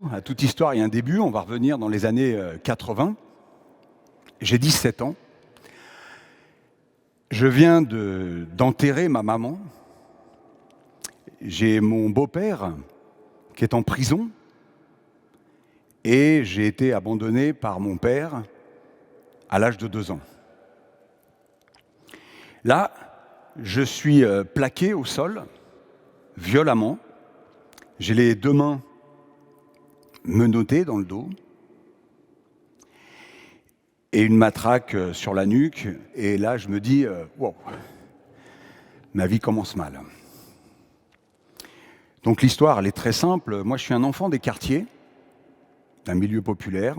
À toute histoire, il y a un début. On va revenir dans les années 80. J'ai 17 ans. Je viens d'enterrer ma maman. J'ai mon beau-père qui est en prison. Et j'ai été abandonné par mon père à l'âge de 2 ans. Là, je suis plaqué au sol, violemment. J'ai les 2 mains menottées dans le dos et une matraque sur la nuque. Et là, je me dis, wow, ma vie commence mal. Donc l'histoire, elle est très simple. Moi, je suis un enfant des quartiers, d'un milieu populaire.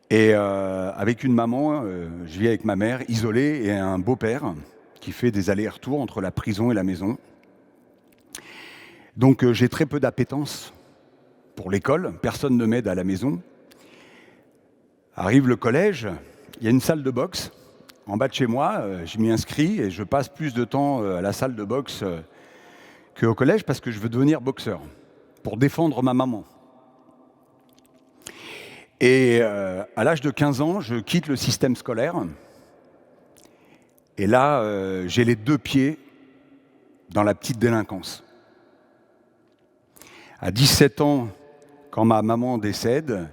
Et avec une maman, je vis avec ma mère, isolée, et un beau-père qui fait des allers-retours entre la prison et la maison. Donc j'ai très peu d'appétence pour l'école, personne ne m'aide à la maison. Arrive le collège, il y a une salle de boxe en bas de chez moi, je m'y inscris et je passe plus de temps à la salle de boxe qu'au collège parce que je veux devenir boxeur, pour défendre ma maman. Et à l'âge de 15 ans, je quitte le système scolaire. Et là, j'ai les 2 pieds dans la petite délinquance. À 17 ans, quand ma maman décède,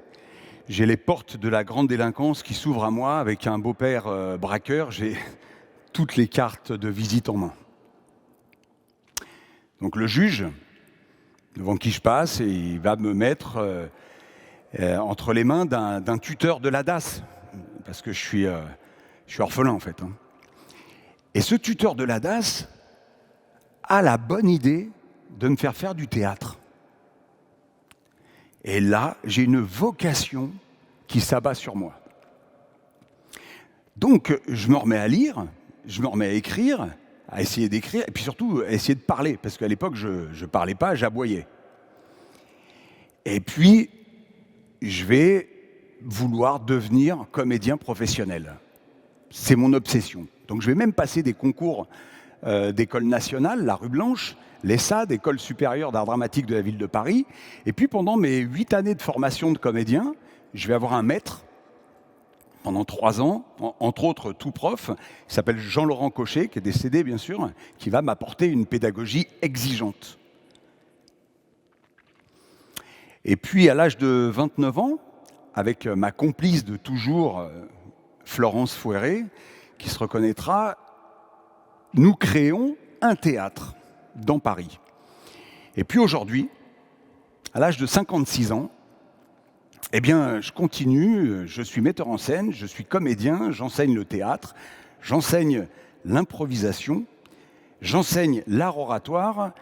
j'ai les portes de la grande délinquance qui s'ouvrent à moi avec un beau-père braqueur. J'ai toutes les cartes de visite en main. Donc le juge, devant qui je passe, il va me mettre entre les mains d'un tuteur de la DAS, parce que je suis orphelin en fait. Et ce tuteur de la DAS a la bonne idée de me faire faire du théâtre. Et là, j'ai une vocation qui s'abat sur moi. Donc, je me remets à lire, je me remets à écrire, à essayer d'écrire, et puis surtout à essayer de parler, parce qu'à l'époque, je ne parlais pas, j'aboyais. Et puis, je vais vouloir devenir comédien professionnel. C'est mon obsession. Donc, je vais même passer des concours d'école nationale, la Rue Blanche, l'ESSAD, École supérieure d'art dramatique de la ville de Paris. Et puis pendant mes 8 années de formation de comédien, je vais avoir un maître pendant 3 ans, entre autres tout prof, qui s'appelle Jean-Laurent Cochet, qui est décédé bien sûr, qui va m'apporter une pédagogie exigeante. Et puis à l'âge de 29 ans, avec ma complice de toujours, Florence Fouéré, qui se reconnaîtra, nous créons un théâtre dans Paris. Et puis aujourd'hui, à l'âge de 56 ans, eh bien, je continue, je suis metteur en scène, je suis comédien, j'enseigne le théâtre, j'enseigne l'improvisation, j'enseigne l'art oratoire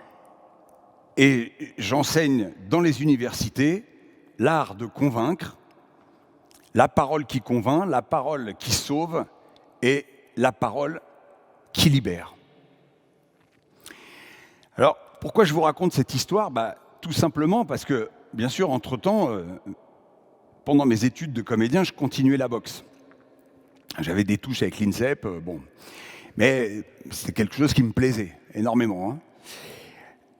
et j'enseigne dans les universités l'art de convaincre, la parole qui convainc, la parole qui sauve et la parole qui libère. Alors, pourquoi je vous raconte cette histoire ? Tout simplement parce que, bien sûr, entre-temps, pendant mes études de comédien, je continuais la boxe. J'avais des touches avec l'INSEP, mais c'était quelque chose qui me plaisait énormément.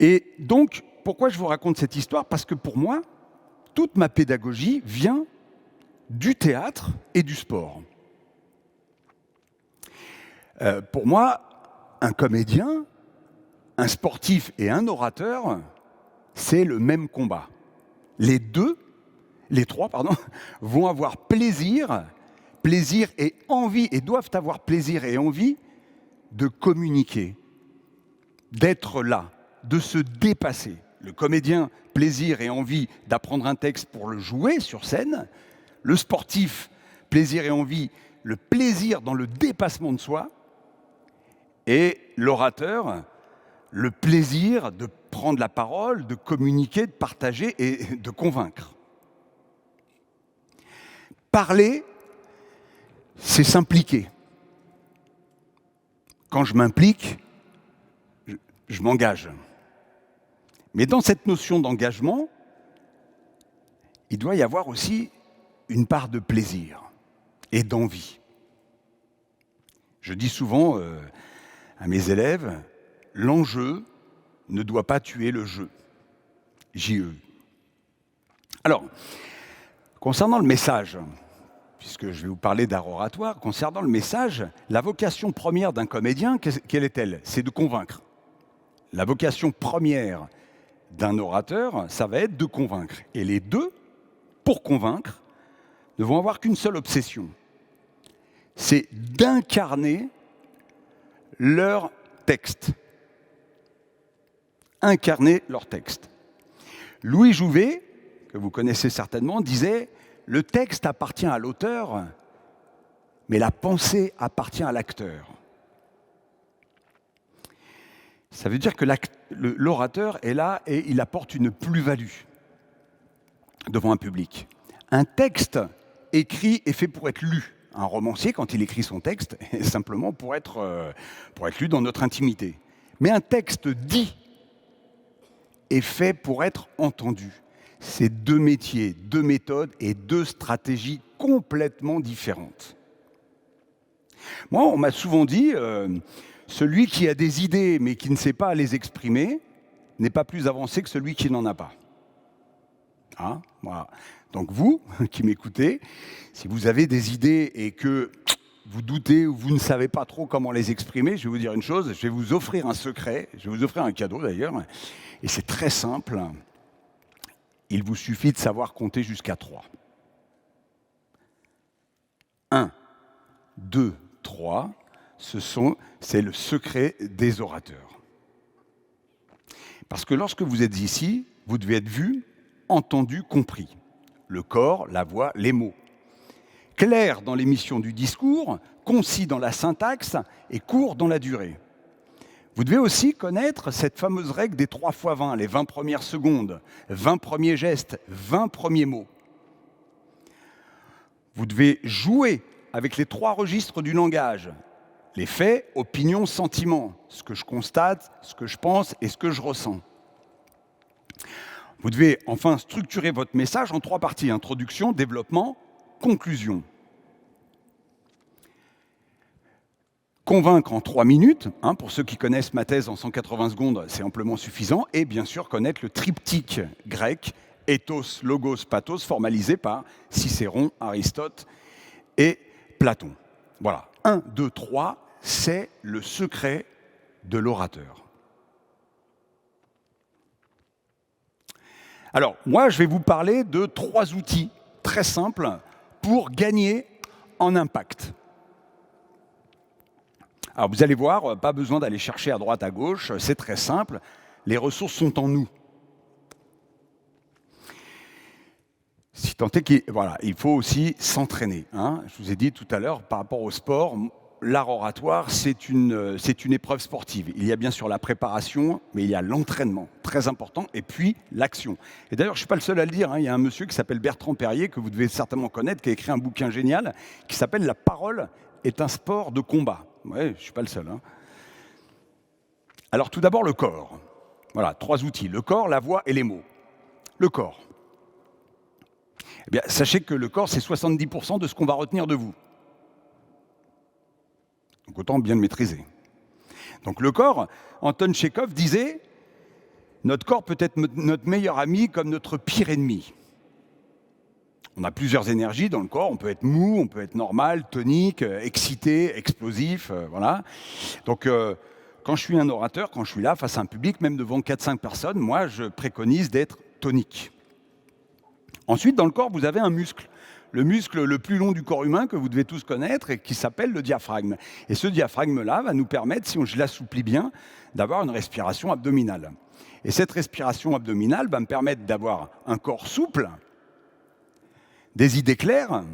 Et donc, pourquoi je vous raconte cette histoire ? Parce que pour moi, toute ma pédagogie vient du théâtre et du sport. Pour moi, un comédien, un sportif et un orateur, c'est le même combat. Les trois, vont avoir plaisir et envie, et doivent avoir plaisir et envie de communiquer, d'être là, de se dépasser. Le comédien, plaisir et envie d'apprendre un texte pour le jouer sur scène. Le sportif, plaisir et envie, le plaisir dans le dépassement de soi. Et l'orateur, le plaisir de prendre la parole, de communiquer, de partager et de convaincre. Parler, c'est s'impliquer. Quand je m'implique, je m'engage. Mais dans cette notion d'engagement, il doit y avoir aussi une part de plaisir et d'envie. Je dis souvent à mes élèves, l'enjeu ne doit pas tuer le jeu. JE. Alors, concernant le message, puisque je vais vous parler d'art oratoire, concernant le message, la vocation première d'un comédien, quelle est-elle? C'est de convaincre. La vocation première d'un orateur, ça va être de convaincre. Et les deux, pour convaincre, ne vont avoir qu'une seule obsession. C'est d'incarner leur texte. Incarner leur texte. Louis Jouvet, que vous connaissez certainement, disait « Le texte appartient à l'auteur, mais la pensée appartient à l'acteur ». Ça veut dire que l'orateur est là et il apporte une plus-value devant un public. Un texte écrit est fait pour être lu. Un romancier, quand il écrit son texte, est simplement pour être lu dans notre intimité. Mais un texte dit est fait pour être entendu. C'est deux métiers, deux méthodes et deux stratégies complètement différentes. Moi, on m'a souvent dit, celui qui a des idées mais qui ne sait pas les exprimer n'est pas plus avancé que celui qui n'en a pas. Hein, voilà. Donc vous, qui m'écoutez, si vous avez des idées et que vous doutez ou vous ne savez pas trop comment les exprimer, je vais vous dire une chose, je vais vous offrir un secret, je vais vous offrir un cadeau d'ailleurs, et c'est très simple. Il vous suffit de savoir compter jusqu'à 3. 1, 2, 3, c'est le secret des orateurs. Parce que lorsque vous êtes ici, vous devez être vu, entendu, compris. Le corps, la voix, les mots. Clair dans l'émission du discours, concis dans la syntaxe et court dans la durée. Vous devez aussi connaître cette fameuse règle des 3 x 20, les 20 premières secondes, 20 premiers gestes, 20 premiers mots. Vous devez jouer avec les 3 registres du langage. Les faits, opinions, sentiments. Ce que je constate, ce que je pense et ce que je ressens. Vous devez enfin structurer votre message en 3 parties. Introduction, développement, conclusion. Convaincre en 3 minutes, pour ceux qui connaissent ma thèse en 180 secondes, c'est amplement suffisant. Et bien sûr, connaître le triptyque grec, ethos, logos, pathos, formalisé par Cicéron, Aristote et Platon. Voilà, 1, 2, 3, c'est le secret de l'orateur. Alors, moi, je vais vous parler de 3 outils très simples pour gagner en impact. Alors, vous allez voir, pas besoin d'aller chercher à droite, à gauche, c'est très simple. Les ressources sont en nous. Si tant est qu'il il faut aussi s'entraîner. Je vous ai dit tout à l'heure, par rapport au sport, l'art oratoire, c'est une épreuve sportive. Il y a bien sûr la préparation, mais il y a l'entraînement, très important, et puis l'action. Et d'ailleurs, je ne suis pas le seul à le dire, il y a un monsieur qui s'appelle Bertrand Perrier, que vous devez certainement connaître, qui a écrit un bouquin génial, qui s'appelle « La parole est un sport de combat ». Oui, je ne suis pas le seul. Alors tout d'abord, le corps. Voilà, 3 outils, le corps, la voix et les mots. Le corps. Eh bien, sachez que le corps, c'est 70% de ce qu'on va retenir de vous. Donc autant bien le maîtriser. Donc le corps, Anton Tchekhov disait « Notre corps peut être notre meilleur ami comme notre pire ennemi ». On a plusieurs énergies dans le corps, on peut être mou, on peut être normal, tonique, excité, explosif, voilà. Donc quand je suis un orateur, quand je suis là face à un public, même devant 4-5 personnes, moi je préconise d'être tonique. Ensuite, dans le corps, vous avez un muscle. Le muscle le plus long du corps humain que vous devez tous connaître et qui s'appelle le diaphragme. Et ce diaphragme-là va nous permettre, si je l'assouplis bien, d'avoir une respiration abdominale. Et cette respiration abdominale va me permettre d'avoir un corps souple, des idées claires,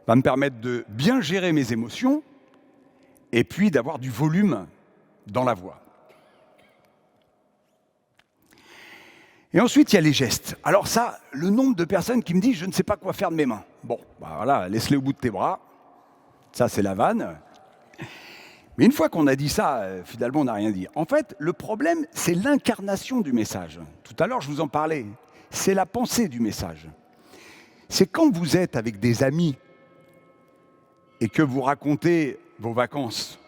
va me permettre de bien gérer mes émotions et puis d'avoir du volume dans la voix. Et ensuite, il y a les gestes. Alors ça, le nombre de personnes qui me disent « je ne sais pas quoi faire de mes mains ». Bon, voilà, laisse-les au bout de tes bras. Ça, c'est la vanne. Mais une fois qu'on a dit ça, finalement, on n'a rien dit. En fait, le problème, c'est l'incarnation du message. Tout à l'heure, je vous en parlais. C'est la pensée du message. C'est quand vous êtes avec des amis et que vous racontez vos vacances,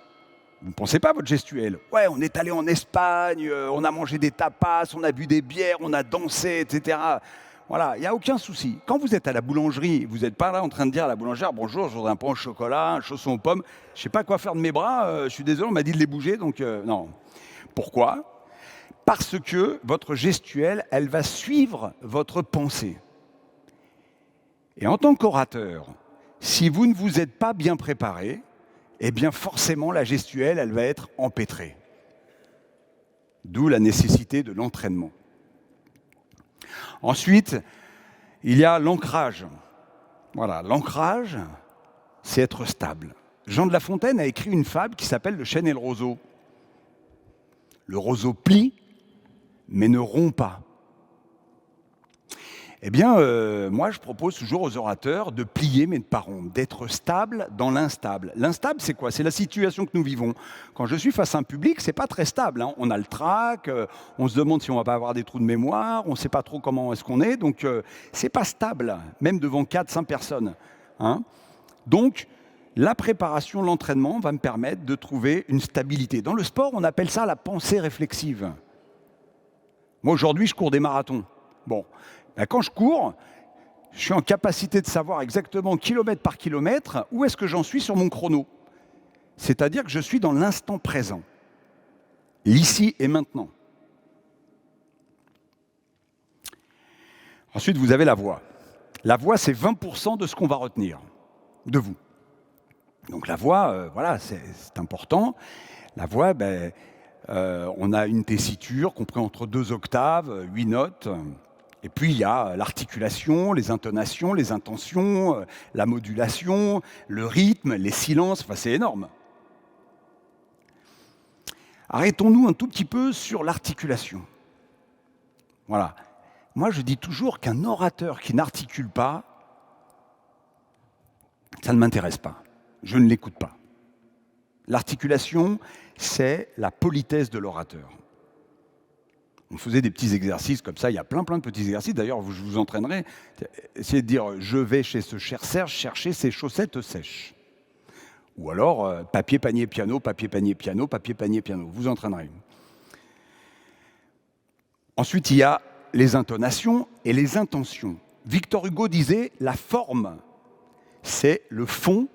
vous ne pensez pas à votre gestuelle. Ouais, on est allé en Espagne, on a mangé des tapas, on a bu des bières, on a dansé, etc. Voilà, il n'y a aucun souci. Quand vous êtes à la boulangerie, vous n'êtes pas là en train de dire à la boulangère, bonjour, je voudrais un pain au chocolat, un chausson aux pommes. Je ne sais pas quoi faire de mes bras, je suis désolé, on m'a dit de les bouger, donc non. Pourquoi? Parce que votre gestuelle, elle va suivre votre pensée. Et en tant qu'orateur, si vous ne vous êtes pas bien préparé, eh bien forcément la gestuelle, elle va être empêtrée. D'où la nécessité de l'entraînement. Ensuite, il y a l'ancrage. Voilà, l'ancrage, c'est être stable. Jean de La Fontaine a écrit une fable qui s'appelle Le chêne et le roseau. Le roseau plie, mais ne rompt pas. Eh bien, moi, je propose toujours aux orateurs de plier, mais de ne pas rompre, d'être stable dans l'instable. L'instable, c'est quoi? C'est la situation que nous vivons. Quand je suis face à un public, c'est pas très stable, hein. On a le trac, on se demande si on va pas avoir des trous de mémoire, on ne sait pas trop comment est-ce qu'on est, donc c'est pas stable, même devant 4-5 personnes, hein. Donc, la préparation, l'entraînement va me permettre de trouver une stabilité. Dans le sport, on appelle ça la pensée réflexive. Moi, aujourd'hui, je cours des marathons. Bon. Ben, quand je cours, je suis en capacité de savoir exactement kilomètre par kilomètre où est-ce que j'en suis sur mon chrono. C'est-à-dire que je suis dans l'instant présent, l'ici et maintenant. Ensuite, vous avez la voix. La voix, c'est 20% de ce qu'on va retenir de vous. Donc la voix, voilà, c'est important. La voix, on a une tessiture comprise entre 2 octaves, 8 notes. Et puis, il y a l'articulation, les intonations, les intentions, la modulation, le rythme, les silences, enfin, c'est énorme. Arrêtons-nous un tout petit peu sur l'articulation. Voilà. Moi, je dis toujours qu'un orateur qui n'articule pas, ça ne m'intéresse pas. Je ne l'écoute pas. L'articulation, c'est la politesse de l'orateur. On faisait des petits exercices comme ça, il y a plein de petits exercices. D'ailleurs, je vous entraînerai. Essayez de dire « je vais chez ce cher Serge chercher ses chaussettes sèches ». Ou alors papier, panier, piano, papier, panier, piano, papier, panier, piano. Vous entraînerez. Ensuite, il y a les intonations et les intentions. Victor Hugo disait « la forme, c'est le fond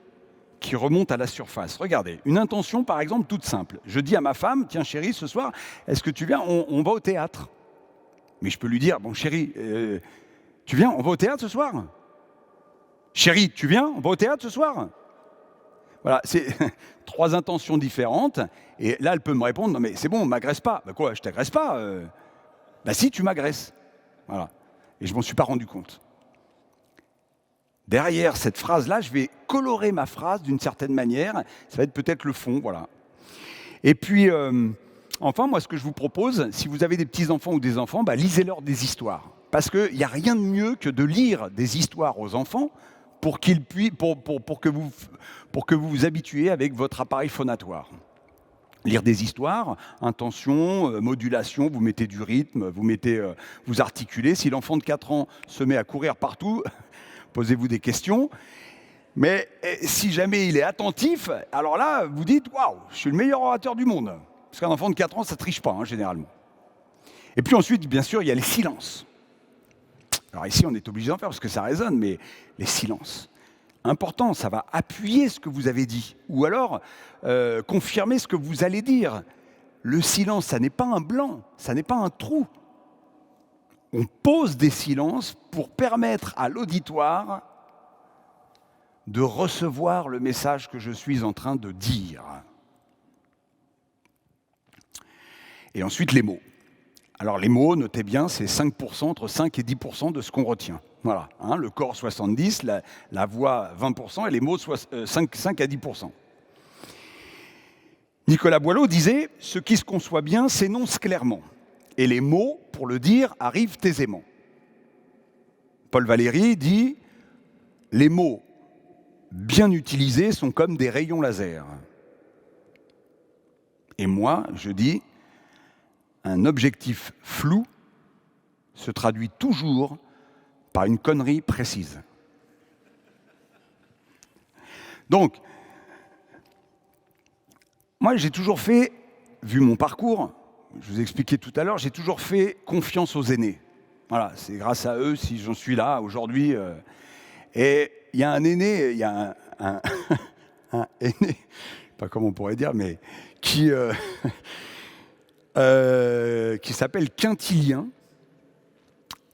qui remonte à la surface ». Regardez, une intention, par exemple, toute simple. Je dis à ma femme, tiens chérie, ce soir, est-ce que tu viens, on va au théâtre. Mais je peux lui dire, bon chérie, tu viens, on va au théâtre ce soir? Chérie, tu viens, on va au théâtre ce soir? Voilà, c'est 3 intentions différentes. Et là, elle peut me répondre, non mais c'est bon, on ne m'agresse pas. Ben quoi, je t'agresse pas? Ben si, tu m'agresses. Voilà. Et je ne m'en suis pas rendu compte. Derrière cette phrase-là, je vais colorer ma phrase d'une certaine manière. Ça va être peut-être le fond, voilà. Et puis, enfin, moi, ce que je vous propose, si vous avez des petits-enfants ou des enfants, lisez-leur des histoires. Parce qu'il n'y a rien de mieux que de lire des histoires aux enfants pour que vous vous habituez avec votre appareil phonatoire. Lire des histoires, intention, modulation, vous mettez du rythme, vous articulez. Si l'enfant de 4 ans se met à courir partout, posez-vous des questions. Mais si jamais il est attentif, alors là, vous dites « Waouh, je suis le meilleur orateur du monde ». Parce qu'un enfant de 4 ans, ça ne triche pas, généralement. Et puis ensuite, bien sûr, il y a les silences. Alors ici, on est obligé d'en faire parce que ça résonne, mais les silences. Important, ça va appuyer ce que vous avez dit. Ou alors, confirmer ce que vous allez dire. Le silence, ça n'est pas un blanc, ça n'est pas un trou. On pose des silences pour permettre à l'auditoire de recevoir le message que je suis en train de dire. Et ensuite, les mots. Alors les mots, notez bien, c'est 5%, entre 5 et 10% de ce qu'on retient. Voilà, le corps 70, la voix 20% et les mots 5 à 10%. Nicolas Boileau disait « Ce qui se conçoit bien s'énonce clairement, et les mots, pour le dire, arrivent aisément. » Paul Valéry dit « Les mots bien utilisés sont comme des rayons laser. » Et moi, je dis « Un objectif flou se traduit toujours par une connerie précise. » Donc, moi, j'ai toujours vu mon parcours, je vous ai expliqué tout à l'heure, j'ai toujours fait confiance aux aînés. Voilà, c'est grâce à eux si j'en suis là aujourd'hui. Et il y a un aîné, il y a un aîné, je sais pas comment on pourrait dire, mais qui s'appelle Quintilien.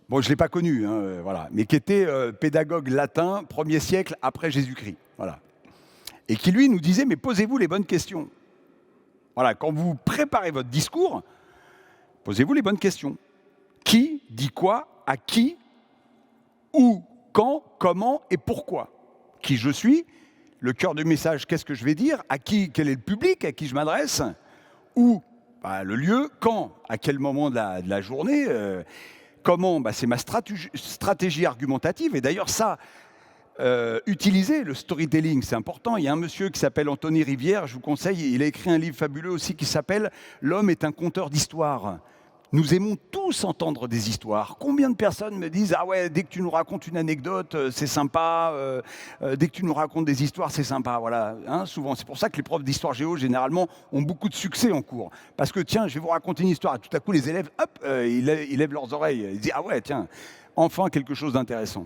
Bon, je ne l'ai pas connu, hein, voilà, mais qui était pédagogue latin, 1er siècle après Jésus-Christ. Voilà. Et qui, lui, nous disait, mais posez-vous les bonnes questions. Voilà, quand vous préparez votre discours, posez-vous les bonnes questions. Qui dit quoi, à qui, où, quand, comment et pourquoi. Qui je suis, le cœur du message, qu'est-ce que je vais dire, à qui, quel est le public, à qui je m'adresse, où, le lieu, quand, à quel moment de la journée, comment, c'est ma stratégie argumentative. Et d'ailleurs, ça, utiliser le storytelling, c'est important. Il y a un monsieur qui s'appelle Anthony Rivière, je vous conseille, il a écrit un livre fabuleux aussi qui s'appelle « L'homme est un conteur d'histoires ». Nous aimons tous entendre des histoires. Combien de personnes me disent « Ah ouais, dès que tu nous racontes une anecdote, c'est sympa. Dès que tu nous racontes des histoires, c'est sympa. » Voilà, hein, souvent. C'est pour ça que les profs d'histoire géo, généralement, ont beaucoup de succès en cours. Parce que, tiens, je vais vous raconter une histoire. Et tout à coup, les élèves, hop, ils lèvent leurs oreilles. Ils disent « Ah ouais, tiens, enfin quelque chose d'intéressant. »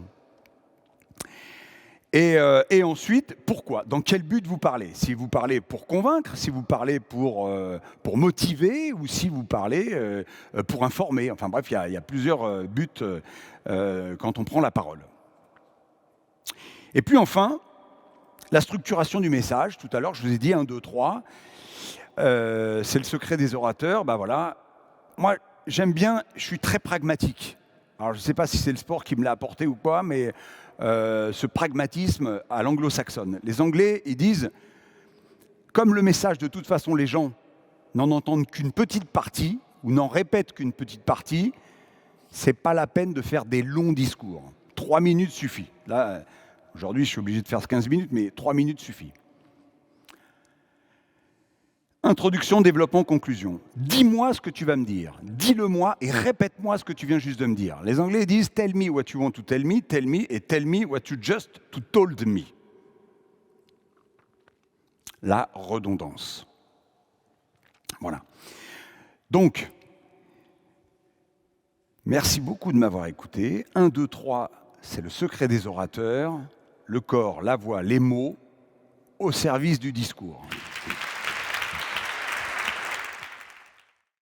Et ensuite, pourquoi? Dans quel but vous parlez? Si vous parlez pour convaincre, si vous parlez pour motiver, ou si vous parlez pour informer. Enfin bref, il y a plusieurs buts quand on prend la parole. Et puis enfin, la structuration du message. Tout à l'heure, je vous ai dit 1, 2, 3. C'est le secret des orateurs. Voilà. Moi, j'aime bien, je suis très pragmatique. Alors, je ne sais pas si c'est le sport qui me l'a apporté ou quoi, mais ce pragmatisme à l'anglo-saxonne. Les Anglais, ils disent, comme le message, de toute façon, les gens n'en entendent qu'une petite partie, ou n'en répètent qu'une petite partie, c'est pas la peine de faire des longs discours. 3 minutes suffit. Là, aujourd'hui, je suis obligé de faire 15 minutes, mais 3 minutes suffit. Introduction, développement, conclusion. Dis-moi ce que tu vas me dire. Dis-le-moi et répète-moi ce que tu viens juste de me dire. Les Anglais disent « Tell me what you want to tell me » et « Tell me what you just told me ». La redondance. Voilà. Donc, merci beaucoup de m'avoir écouté. 1, 2, 3, c'est le secret des orateurs. Le corps, la voix, les mots, au service du discours.